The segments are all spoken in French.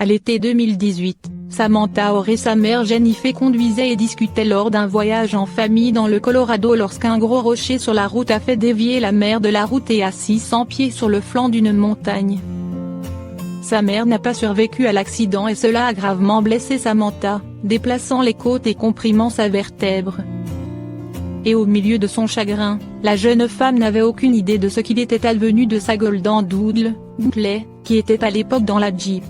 À l'été 2018, Samantha Orr et sa mère Jennifer conduisaient et discutaient lors d'un voyage en famille dans le Colorado lorsqu'un gros rocher sur la route a fait dévier la mère de la route et à 600 pieds sur le flanc d'une montagne. Sa mère n'a pas survécu à l'accident et cela a gravement blessé Samantha, déplaçant les côtes et comprimant sa vertèbre. Et au milieu de son chagrin, la jeune femme n'avait aucune idée de ce qu'il était advenu de sa Golden Doodle, Brinkley, qui était à l'époque dans la Jeep.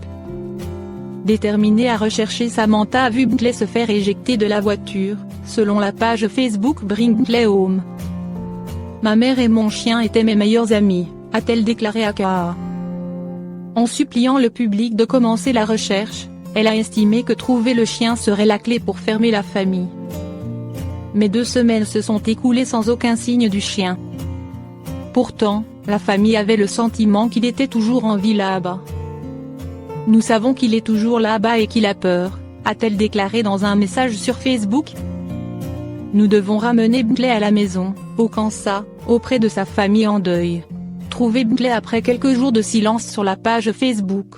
Déterminée à rechercher, Samantha a vu Brinkley se faire éjecter de la voiture, selon la page Facebook Brinkley Home. « Ma mère et mon chien étaient mes meilleurs amis », a-t-elle déclaré à KA. En suppliant le public de commencer la recherche, elle a estimé que trouver le chien serait la clé pour fermer la famille. Mais 2 semaines se sont écoulées sans aucun signe du chien. Pourtant, la famille avait le sentiment qu'il était toujours en vie là-bas. « Nous savons qu'il est toujours là-bas et qu'il a peur », a-t-elle déclaré dans un message sur Facebook. Nous devons ramener Brinkley à la maison, au Kansas, auprès de sa famille en deuil. Trouver Brinkley après quelques jours de silence sur la page Facebook.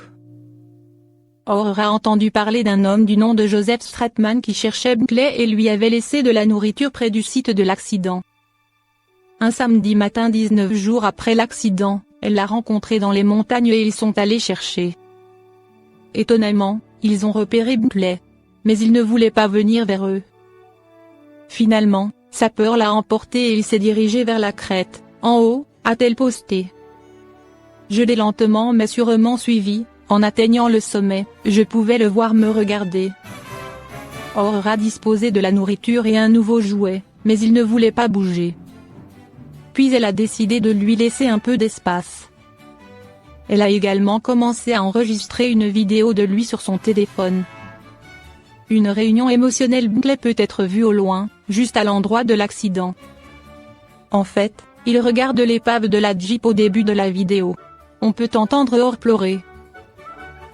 Orr a entendu parler d'un homme du nom de Joseph Stratman qui cherchait Brinkley et lui avait laissé de la nourriture près du site de l'accident. Un samedi matin 19 jours après l'accident, elle l'a rencontré dans les montagnes et ils sont allés chercher. Étonnamment, ils ont repéré Brinkley. Mais il ne voulait pas venir vers eux. Finalement, sa peur l'a emporté et il s'est dirigé vers la crête, en haut, a-t-elle posté. Je l'ai lentement mais sûrement suivi, en atteignant le sommet, je pouvais le voir me regarder. Orr a disposé de la nourriture et un nouveau jouet, mais il ne voulait pas bouger. Puis elle a décidé de lui laisser un peu d'espace. Elle a également commencé à enregistrer une vidéo de lui sur son téléphone. Une réunion émotionnelle Brinkley peut être vue au loin, juste à l'endroit de l'accident. En fait, il regarde l'épave de la Jeep au début de la vidéo. On peut entendre Orr pleurer.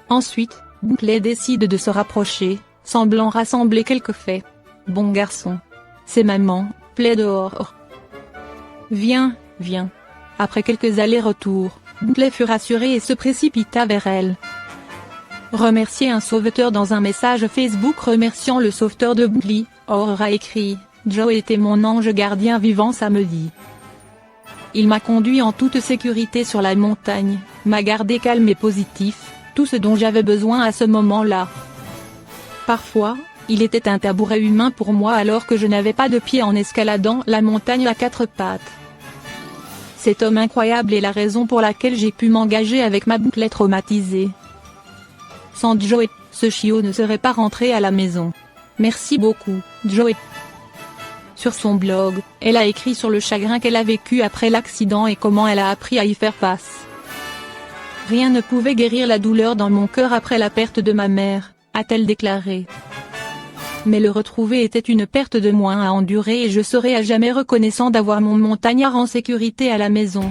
Ensuite, Brinkley décide de se rapprocher, semblant rassembler quelques faits. « Bon garçon. C'est maman », plaide Orr. « Viens, viens. » Après quelques allers-retours, Brinkley fut rassuré et se précipita vers elle. Remercier un sauveteur. Dans un message Facebook remerciant le sauveteur de Brinkley, Orr a écrit « Joe était mon ange gardien vivant samedi. Il m'a conduit en toute sécurité sur la montagne, m'a gardé calme et positif, tout ce dont j'avais besoin à ce moment-là. Parfois, il était un tabouret humain pour moi alors que je n'avais pas de pied en escaladant la montagne à 4 pattes. Cet homme incroyable est la raison pour laquelle j'ai pu m'engager avec ma Brinkley traumatisée. Sans Joe, ce chiot ne serait pas rentré à la maison. Merci beaucoup, Joe. » Sur son blog, elle a écrit sur le chagrin qu'elle a vécu après l'accident et comment elle a appris à y faire face. « Rien ne pouvait guérir la douleur dans mon cœur après la perte de ma mère, a-t-elle déclaré. Mais le retrouver était une perte de moins à endurer et je serai à jamais reconnaissant d'avoir mon montagnard en sécurité à la maison.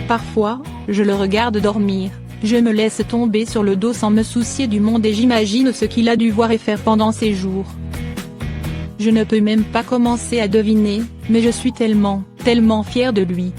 Parfois, je le regarde dormir, je me laisse tomber sur le dos sans me soucier du monde et j'imagine ce qu'il a dû voir et faire pendant ces jours. Je ne peux même pas commencer à deviner, mais je suis tellement fière de lui. »